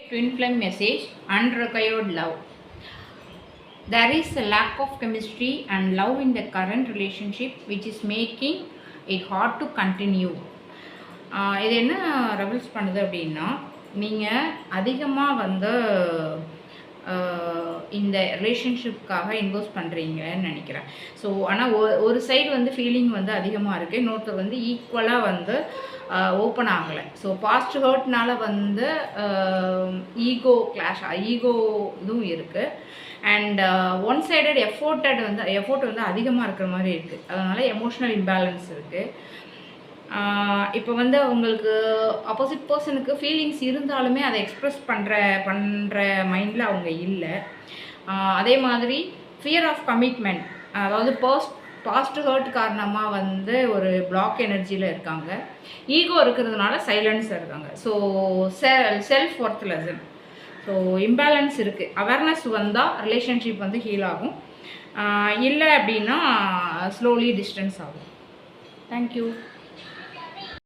Twin flame message: unrequired love. There is a lack of chemistry and love in the current relationship, which is making it hard to continue. இது என்ன revolts பண்ணுது அப்படின்னா, நீங்கள் அதிகமாக வந்து இந்த ரிலேஷன்ஷிப்காக invest பண்ணுறீங்கன்னு நினைக்கிறேன். ஸோ ஆனால் ஒரு சைடு வந்து ஃபீலிங் வந்து அதிகமாக இருக்குது, இன்னொருத்தர் வந்து ஈக்குவலாக வந்து ஓப்பன் ஆகலை. ஸோ பாஸ்ட் ஹர்ட்னால வந்து ஈகோ கிளாஷ், ஈகோ இதுவும் இருக்குது. அண்ட் ஒன் சைடட் எஃபோர்ட் வந்து அதிகமாக இருக்கிற மாதிரி இருக்குது. அதனால் எமோஷ்னல் இம்பேலன்ஸ் இருக்குது. இப்போ வந்து உங்களுக்கு ஆப்போசிட் பர்சனுக்கு ஃபீலிங்ஸ் இருந்தாலுமே அதை எக்ஸ்ப்ரெஸ் பண்ணுற மைண்டில் அவங்க இல்லை. அதே மாதிரி ஃபியர் ஆஃப் கமிட்மெண்ட், அதாவது பாஸ்ட் ஹர்ட் காரணமாக வந்து ஒரு பிளாக் எனர்ஜியில் இருக்காங்க. ஈகோ இருக்கிறதுனால சைலன்ஸாக இருக்காங்க. So self worthless. So imbalance இருக்குது. அவேர்னஸ் வந்தால் ரிலேஷன்ஷிப் வந்து ஹீல் ஆகும். இல்லை அப்படின்னா ஸ்லோலி டிஸ்டன்ஸ் ஆகும். தேங்க்யூ.